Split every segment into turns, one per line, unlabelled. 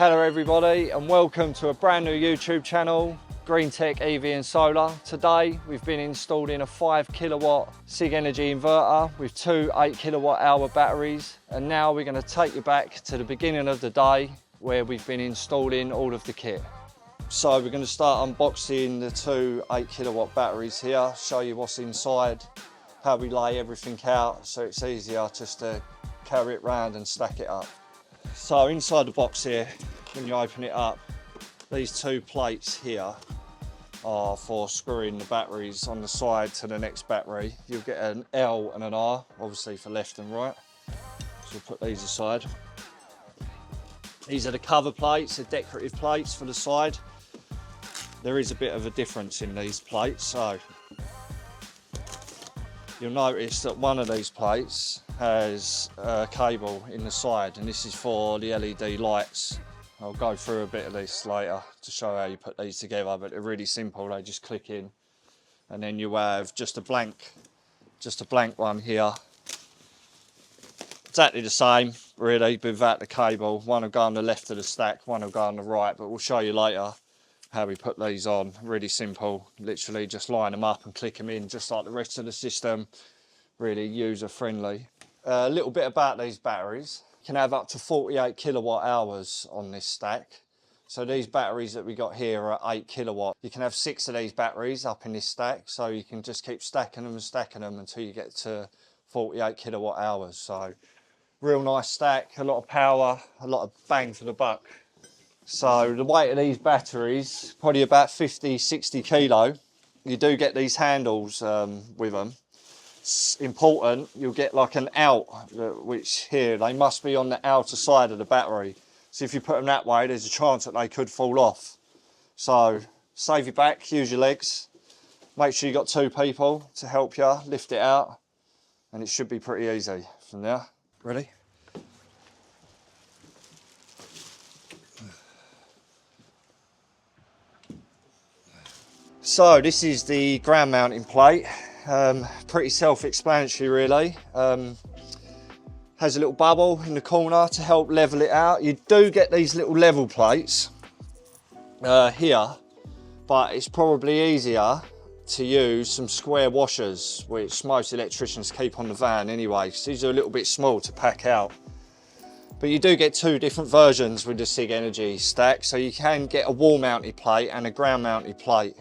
Hello everybody and welcome to a brand new YouTube channel, Greentech EV and Solar. Today we've been installing a 5 kilowatt Sigenergy inverter with two 8 kilowatt hour batteries, and now we're going to take you back to the beginning of the day where we've been installing all of the kit. So we're going to start unboxing the two 8 kilowatt batteries here, show you what's inside, how we lay everything out so it's easier just to carry it around and stack it up. So inside the box here, when you open it up, these two plates here are for screwing the batteries on the side to the next battery. You'll get an L and an R, obviously for left and right. So we'll put these aside. These are the cover plates, the decorative plates for the side. There is a bit of a difference in these plates, so you'll notice that one of these plates has a cable in the side, and this is for the LED lights. I'll go through a bit of this later to show how you put these together, but they're really simple. They just click in, and then you have just a blank one here. Exactly the same, really, without the cable. One will go on the left of the stack, one will go on the right, but we'll show you later how we put these on. Really simple, literally just line them up and click them in, just like the rest of the system. Really user friendly. A little bit about these batteries. You can have up to 48 kilowatt hours on this stack. So these batteries that we got here are 8 kilowatt. You can have 6 of these batteries up in this stack, so you can just keep stacking them and stacking them until you get to 48 kilowatt hours. So real nice stack, a lot of power, a lot of bang for the buck. So the weight of these batteries, probably about 50-60 kilo. You do get these handles with them. It's important, you'll get like an out, which here, they must be on the outer side of the battery. So if you put them that way, there's a chance that they could fall off. So save your back, use your legs. Make sure you've got 2 people to help you lift it out, and it should be pretty easy from there. Ready? So this is the ground mounting plate. Pretty self-explanatory really. Has a little bubble in the corner to help level it out. You do get these little level plates here, but it's probably easier to use some square washers, which most electricians keep on the van anyway, because these are a little bit small to pack out. But you do get 2 different versions with the Sigenergy stack, so you can get a wall mounted plate and a ground mounted plate.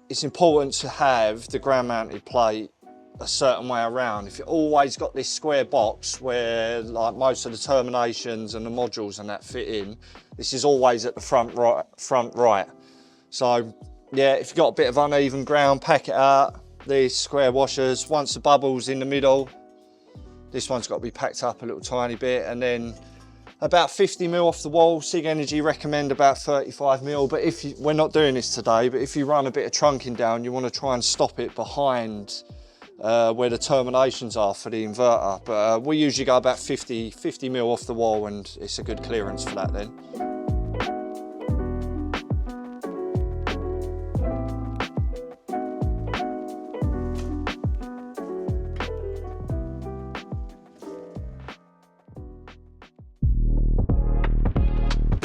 It's important to have the ground mounted plate a certain way around. If you've always got this square box where like most of the terminations and the modules and that fit in, this is always at the front right. So yeah, if you've got a bit of uneven ground, pack it out. These square washers, once the bubble's in the middle, this one's got to be packed up a little tiny bit, and then about 50 mil off the wall. Sigenergy recommend about 35 mil, but we're not doing this today, but if you run a bit of trunking down, you want to try and stop it behind where the terminations are for the inverter. But we usually go about 50 mil off the wall, and it's a good clearance for that then.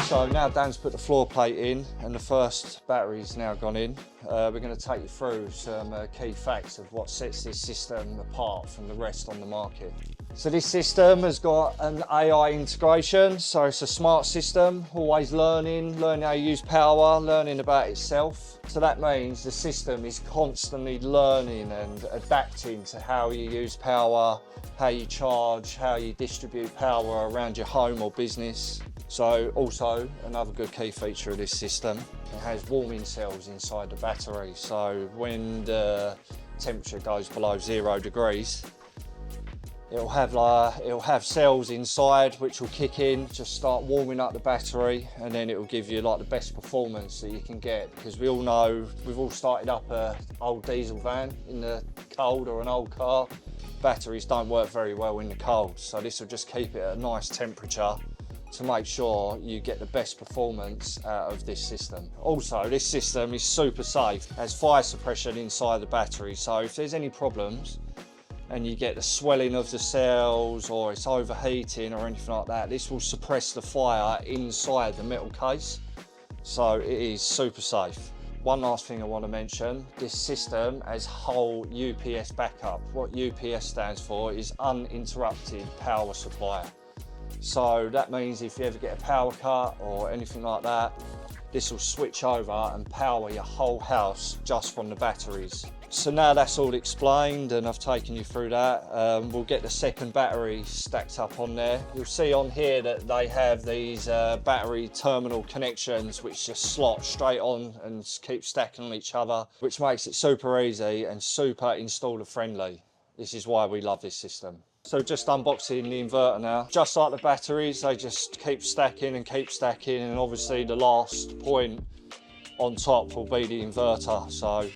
So now Dan's put the floor plate in and the first battery's now gone in. We're going to take you through some key facts of what sets this system apart from the rest on the market. So this system has got an AI integration, so it's a smart system, always learning how you use power, learning about itself. So that means the system is constantly learning and adapting to how you use power, how you charge, how you distribute power around your home or business. So also another good key feature of this system, it has warming cells inside the battery. So when the temperature goes below 0 degrees, it'll have cells inside which will kick in, just start warming up the battery, and then it will give you like the best performance that you can get. Because we all know, we've all started up an old diesel van in the cold or an old car. Batteries don't work very well in the cold, so this will just keep it at a nice temperature to make sure you get the best performance out of this system. Also, this system is super safe, has fire suppression inside the battery, so if there's any problems and you get the swelling of the cells or it's overheating or anything like that, this will suppress the fire inside the metal case. So it is super safe. One last thing I want to mention, this system has whole UPS backup. What UPS stands for is uninterrupted power supply. So that means if you ever get a power cut or anything like that, this will switch over and power your whole house just from the batteries. So now that's all explained and I've taken you through that. We'll get the second battery stacked up on there. You'll see on here that they have these battery terminal connections which just slot straight on and keep stacking on each other, which makes it super easy and super installer friendly. This is why we love this system. So just unboxing the inverter now. Just like the batteries, they just keep stacking and obviously the last point on top will be the inverter. So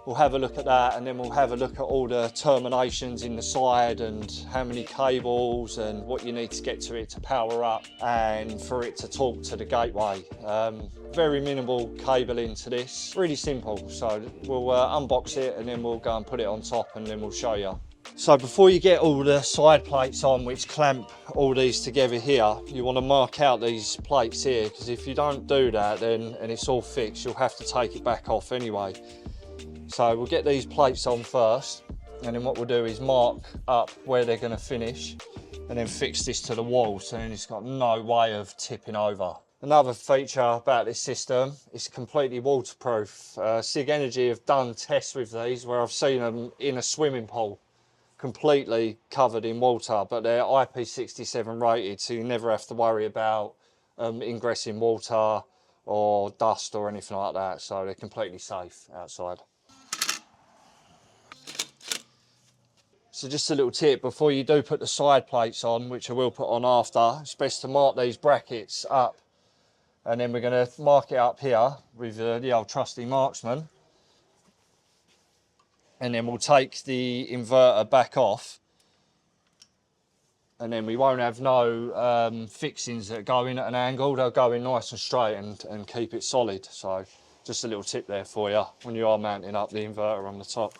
we'll have a look at that and then we'll have a look at all the terminations in the side and how many cables and what you need to get to it to power up and for it to talk to the gateway. Very minimal cabling to this, really simple. So we'll unbox it and then we'll go and put it on top and then we'll show you. So before you get all the side plates on which clamp all these together here, you want to mark out these plates here, because if you don't do that then and it's all fixed, you'll have to take it back off anyway. So we'll get these plates on first and then what we'll do is mark up where they're going to finish and then fix this to the wall so then it's got no way of tipping over. Another feature about this system, it's completely waterproof. Sigenergy have done tests with these where I've seen them in a swimming pool, completely covered in water, but they're IP67 rated, so you never have to worry about ingressing water or dust or anything like that, so they're completely safe outside. So just a little tip, before you do put the side plates on, which I will put on after, it's best to mark these brackets up, and then we're going to mark it up here with the old trusty marksman. And then we'll take the inverter back off and then we won't have no fixings that go in at an angle. They'll go in nice and straight and keep it solid. So just a little tip there for you when you are mounting up the inverter on the top.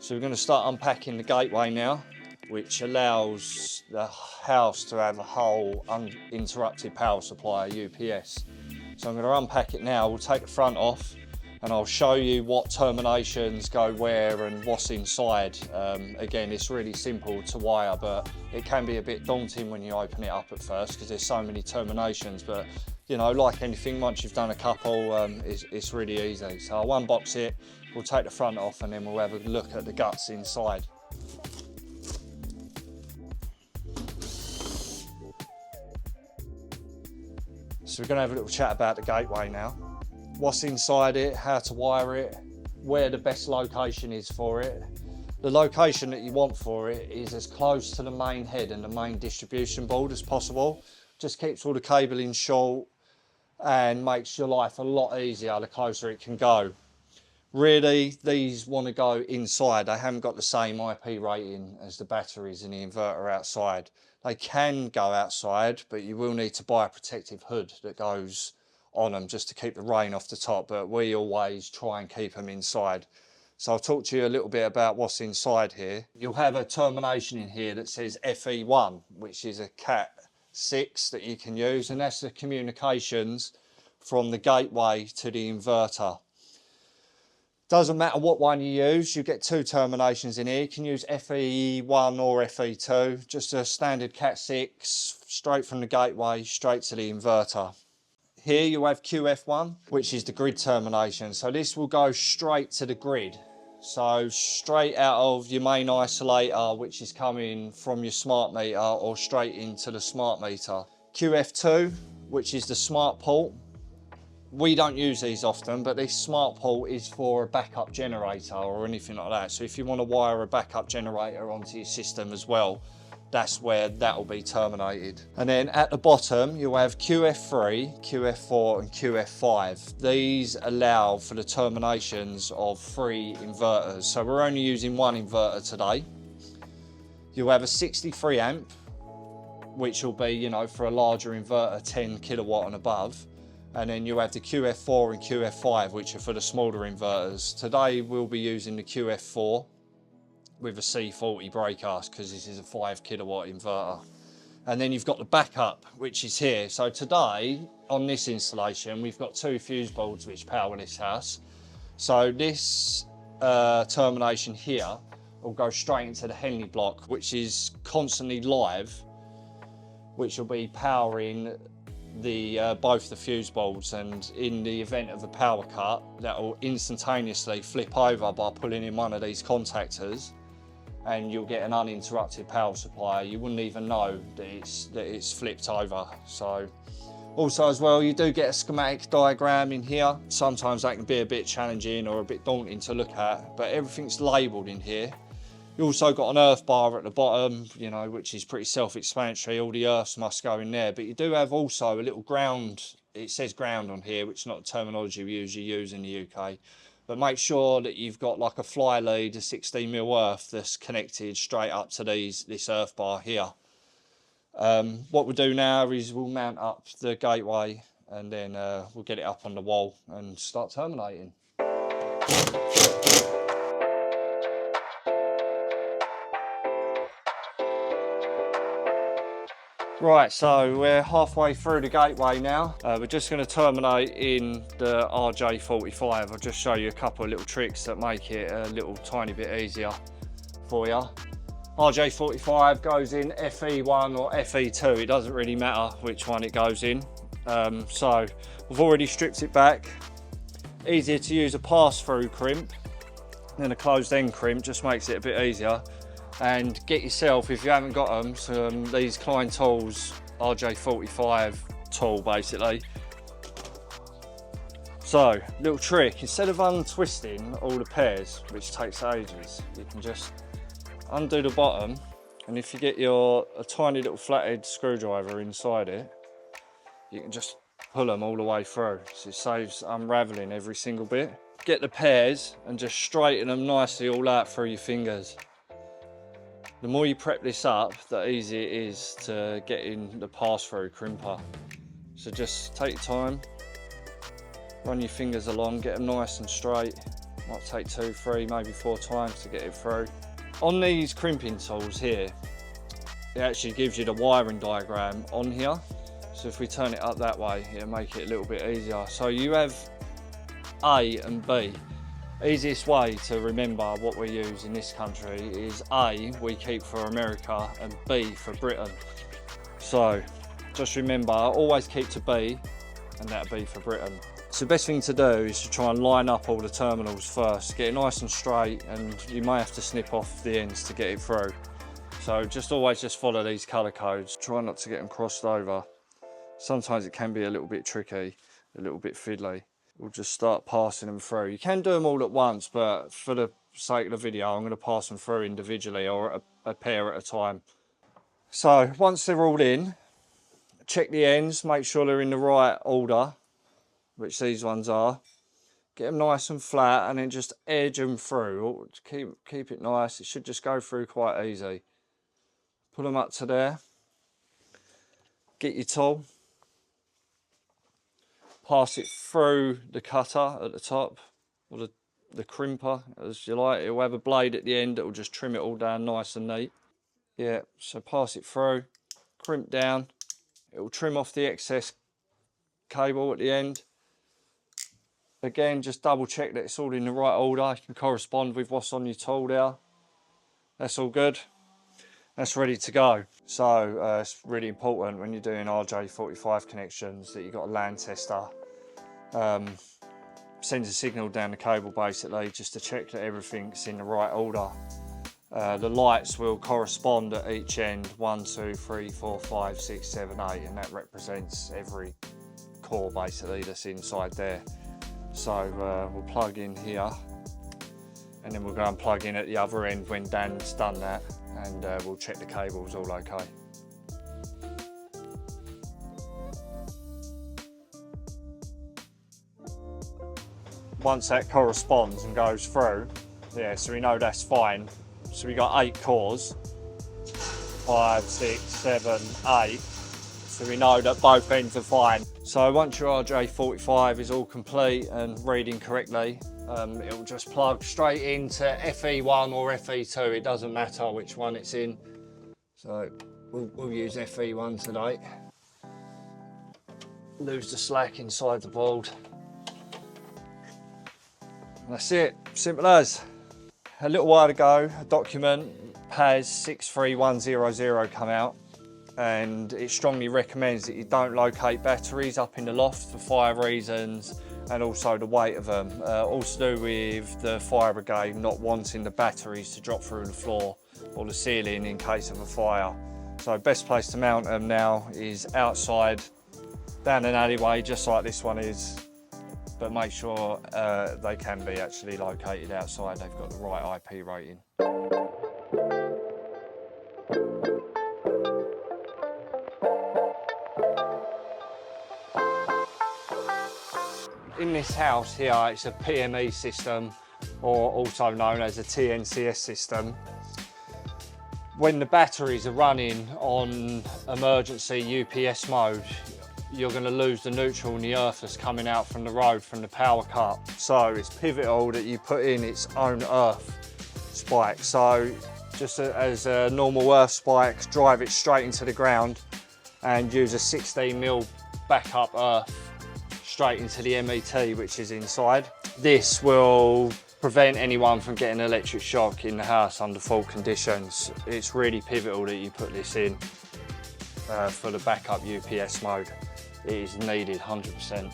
So we're going to start unpacking the gateway now, which allows the house to have a whole uninterrupted power supply, UPS. So I'm going to unpack it now. We'll take the front off and I'll show you what terminations go where and what's inside. Again, it's really simple to wire, but it can be a bit daunting when you open it up at first because there's so many terminations. But you know, like anything, once you've done a couple, it's really easy. So I'll unbox it, we'll take the front off and then we'll have a look at the guts inside. So we're going to have a little chat about the gateway now. What's inside it, how to wire it, where the best location is for it. The location that you want for it is as close to the main head and the main distribution board as possible. Just keeps all the cabling short and makes your life a lot easier the closer it can go. Really, these want to go inside. They haven't got the same IP rating as the batteries in the inverter outside. They can go outside, but you will need to buy a protective hood that goes on them just to keep the rain off the top, but we always try and keep them inside. So I'll talk to you a little bit about what's inside here. You'll have a termination in here that says FE1, which is a Cat 6 that you can use, and that's the communications from the gateway to the inverter. Doesn't matter what one you use, you get two terminations in here. You can use FE1 or FE2, just a standard Cat 6, straight from the gateway, straight to the inverter. Here you have QF1, which is the grid termination. So this will go straight to the grid. So straight out of your main isolator, which is coming from your smart meter, or straight into the smart meter. QF2, which is the smart port. We don't use these often, but this smart port is for a backup generator or anything like that. So if you want to wire a backup generator onto your system as well, that's where that will be terminated. And then at the bottom, you'll have QF3, QF4 and QF5. These allow for the terminations of 3 inverters. So we're only using one inverter today. You'll have a 63 amp, which will be, you know, for a larger inverter, 10 kilowatt and above. And then you have the QF4 and QF5, which are for the smaller inverters. Today we'll be using the QF4 with a C40 breaker because this is a 5 kilowatt inverter. And then you've got the backup, which is here. So today on this installation, we've got 2 fuse boards which power this house. So this termination here will go straight into the Henley block, which is constantly live, which will be powering the both the fuse boards, and in the event of a power cut, that will instantaneously flip over by pulling in one of these contactors, and you'll get an uninterrupted power supply. You wouldn't even know that it's flipped over. So also as well, you do get a schematic diagram in here. Sometimes that can be a bit challenging or a bit daunting to look at, but everything's labelled in here. You also got an earth bar at the bottom, you know, which is pretty self-explanatory. All the earths must go in there, but you do have also a little ground. It says ground on here, which is not the terminology we usually use in the UK. But make sure that you've got like a fly lead, a 16mm earth that's connected straight up to this earth bar here. What we'll do now is we'll mount up the gateway, and then we'll get it up on the wall and start terminating. Right, so we're halfway through the gateway now. We're just going to terminate in the RJ45. I'll just show you a couple of little tricks that make it a little tiny bit easier for you. RJ45 goes in FE1 or FE2. It doesn't really matter which one it goes in. So we've already stripped it back. Easier to use a pass-through crimp than a closed-end crimp, just makes it a bit easier. And get yourself, if you haven't got them, some these Klein tools, RJ45 tool basically. So, little trick, instead of untwisting all the pairs, which takes ages, you can just undo the bottom, and if you get a tiny little flathead screwdriver inside it, you can just pull them all the way through. So it saves unraveling every single bit. Get the pairs and just straighten them nicely all out through your fingers. The more you prep this up, the easier it is to get in the pass-through crimper. So just take your time, run your fingers along, get them nice and straight. Might take 2, 3, maybe 4 times to get it through. On these crimping tools here, it actually gives you the wiring diagram on here. So if we turn it up that way, it'll make it a little bit easier. So you have A and B. Easiest way to remember what we use in this country is A, we keep for America, and B for Britain. So just remember, always keep to B, and that'll be for Britain. So the best thing to do is to try and line up all the terminals first, get it nice and straight, and you may have to snip off the ends to get it through. So always just follow these colour codes, try not to get them crossed over. Sometimes it can be a little bit tricky, a little bit fiddly. We'll just start passing them through. You can do them all at once, but for the sake of the video, I'm going to pass them through individually or a pair at a time. So once they're all in, check the ends, make sure they're in the right order, which these ones are. Get them nice and flat, and then just edge them through. Keep it nice. It should just go through quite easy. Put them up to there. Get your tool. Pass it through the cutter at the top, or the crimper, as you like. It will have a blade at the end that will just trim it all down nice and neat. Yeah, so pass it through, crimp down. It will trim off the excess cable at the end. Again, just double check that it's all in the right order. It can correspond with what's on your tool there. That's all good. That's ready to go. So it's really important when you're doing RJ45 connections that you've got a LAN tester. Sends a signal down the cable basically, just to check that everything's in the right order. The lights will correspond at each end, 1, 2, 3, 4, 5, 6, 7, 8, and that represents every core basically that's inside there. So we'll plug in here, and then we'll go and plug in at the other end when Dan's done that, and we'll check the cables all okay. Once that corresponds and goes through, yeah, so we know that's fine. So we got 8 cores. 5, 6, 7, 8. So we know that both ends are fine. So once your RJ45 is all complete and reading correctly, it will just plug straight into FE1 or FE2. It doesn't matter which one it's in. So we'll use FE1 today. Lose the slack inside the board. That's it, simple as. A little while ago, a document has 63100 come out, and it strongly recommends that you don't locate batteries up in the loft for fire reasons, and also the weight of them. All to do with the fire brigade not wanting the batteries to drop through the floor or the ceiling in case of a fire. So best place to mount them now is outside, down an alleyway, just like this one is, but make sure they can be actually located outside. They've got the right IP rating. In this house here, it's a PME system, or also known as a TNCS system. When the batteries are running on emergency UPS mode, you're going to lose the neutral and the earth that's coming out from the road from the power cut. So it's pivotal that you put in its own earth spike. So just as a normal earth spike, drive it straight into the ground and use a 16mm backup earth straight into the MET, which is inside. This will prevent anyone from getting electric shock in the house under fault conditions. It's really pivotal that you put this in for the backup UPS mode. It is needed 100%.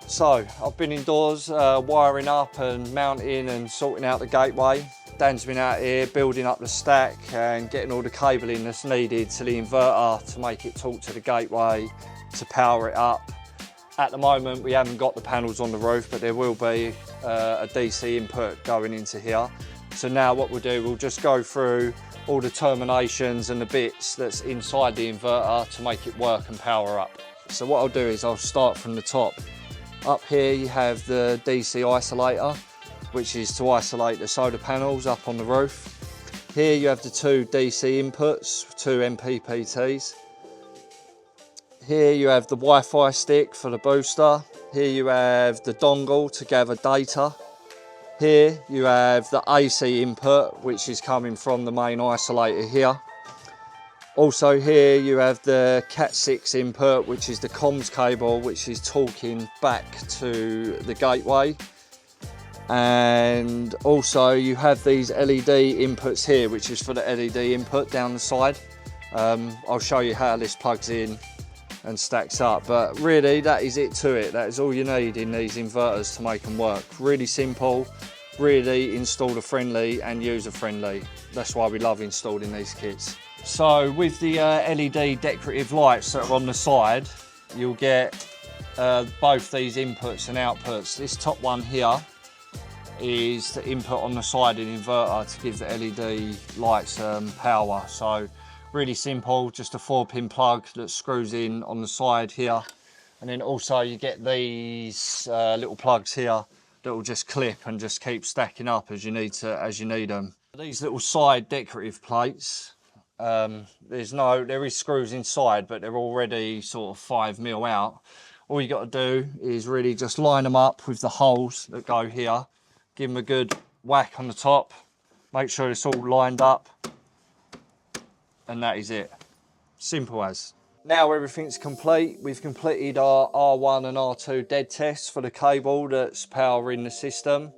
So I've been indoors wiring up and mounting and sorting out the gateway. Dan's been out here building up the stack and getting all the cabling that's needed to the inverter to make it talk to the gateway to power it up. At the moment we haven't got the panels on the roof, but there will be a DC input going into here. So now what we'll do, we'll just go through all the terminations and the bits that's inside the inverter to make it work and power up. So what I'll do is I'll start from the top. Up here you have the DC isolator, which is to isolate the solar panels up on the roof. Here you have the two DC inputs, two MPPTs. Here you have the Wi-Fi stick for the booster. Here you have the dongle to gather data. Here you have the AC input, which is coming from the main isolator here. Also here you have the Cat6 input, which is the comms cable, which is talking back to the gateway. And also you have these LED inputs here, which is for the LED input down the side. I'll show you how this plugs in and stacks up, but really that is it to it. That is all you need in these inverters to make them work. Really simple, really installer friendly and user friendly. That's why we love installing these kits. So with the LED decorative lights that are on the side, you'll get both these inputs and outputs. This top one here is the input on the side of the inverter to give the LED lights power. So really simple, just a 4-pin plug that screws in on the side here. And then also you get these little plugs here that will just clip and just keep stacking up as you need them. These little side decorative plates, there is screws inside, but they're already sort of 5mm out. All you got to do is really just line them up with the holes that go here. Give them a good whack on the top. Make sure it's all lined up. And that is it. Simple as. Now everything's complete. We've completed our R1 and R2 dead tests for the cable that's powering the system.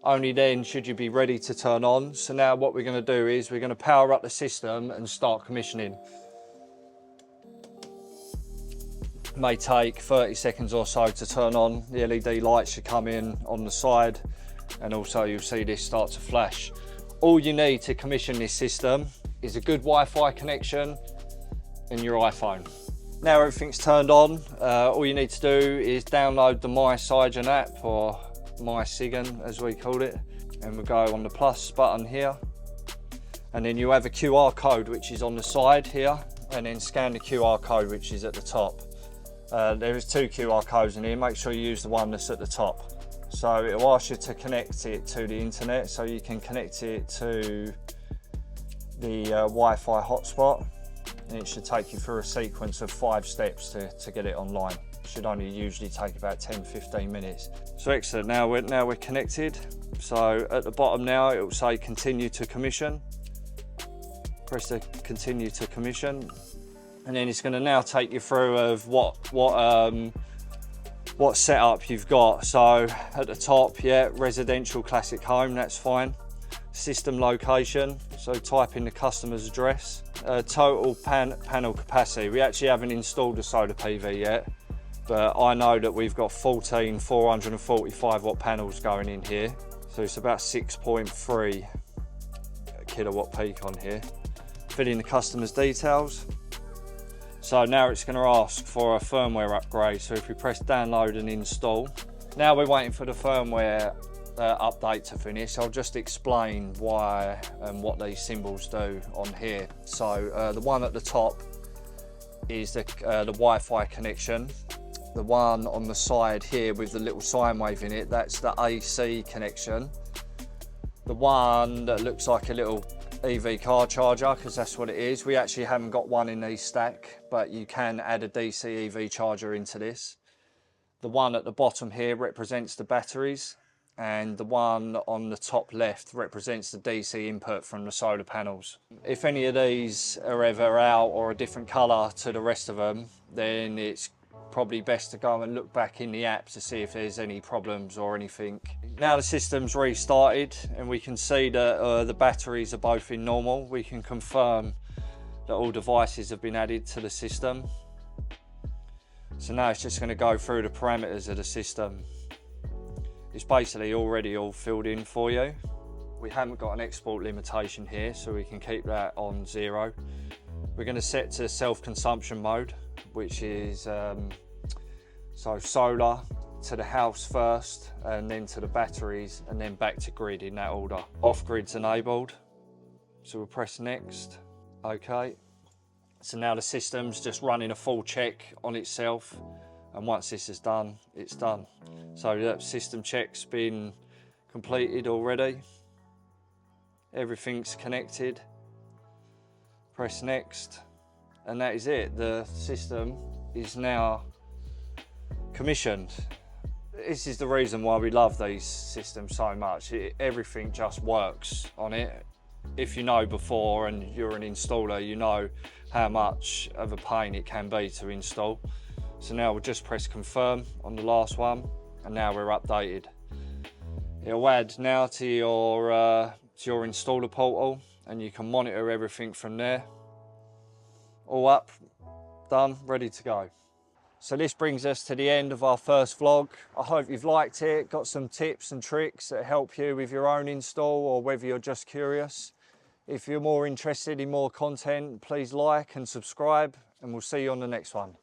Only then should you be ready to turn on. So now what we're going to do is we're going to power up the system and start commissioning. It may take 30 seconds or so to turn on. The LED lights should come in on the side, and also you'll see this start to flash. All you need to commission this system is a good Wi-Fi connection and your iPhone. Now everything's turned on, all you need to do is download the My Sigen app, or My Sigen as we call it, and we'll go on the plus button here, and then you have a QR code which is on the side here, and then scan the QR code which is at the top. There is 2 QR codes in here. Make sure you use the one that's at the top. So it'll ask you to connect it to the internet, so you can connect it to the Wi-Fi hotspot. and it should take you through a sequence of 5 steps to get it online. It should only usually take about 10-15 minutes. So excellent, now we're connected. So at the bottom now it will say continue to commission. Press the continue to commission, and then it's going to now take you through of what setup you've got. So at the top, yeah, residential classic home, that's fine. System location, so type in the customer's address. Total panel capacity, we actually haven't installed the solar PV yet, but I know that we've got 14 445 watt panels going in here, so it's about 6.3 kilowatt peak on here. Fill in the customer's details. So now it's going to ask for a firmware upgrade, so if we press download and install. Now we're waiting for the firmware update to finish. I'll just explain why and what these symbols do on here. So the one at the top is the Wi-Fi connection. The one on the side here with the little sine wave in it, that's the AC connection. The one that looks like a little EV car charger, because that's what it is. We actually haven't got one in these stack, but you can add a DC EV charger into this. The one at the bottom here represents the batteries, and the one on the top left represents the DC input from the solar panels. If any of these are ever out or a different color to the rest of them, then it's probably best to go and look back in the app to see if there's any problems or anything. Now the system's restarted and we can see that the batteries are both in normal. We can confirm that all devices have been added to the system. So now it's just going to go through the parameters of the system. It's basically already all filled in for you. We haven't got an export limitation here, so we can keep that on 0. We're going to set to self-consumption mode, which is so solar to the house first, and then to the batteries, and then back to grid in that order. Off-grid's enabled, so we'll press next. Okay, so now the system's just running a full check on itself, and once this is done, it's done. So that system check's been completed already. Everything's connected. Press next, and that is it. The system is now commissioned. This is the reason why we love these systems so much. Everything just works on it. If you know before and you're an installer, you know how much of a pain it can be to install. So now we'll just press confirm on the last one, and now we're updated. It'll add now to your installer portal, and you can monitor everything from there. All up, done, ready to go. So this brings us to the end of our first vlog. I hope you've liked it, got some tips and tricks that help you with your own install, or whether you're just curious. If you're more interested in more content, please like and subscribe, and we'll see you on the next one.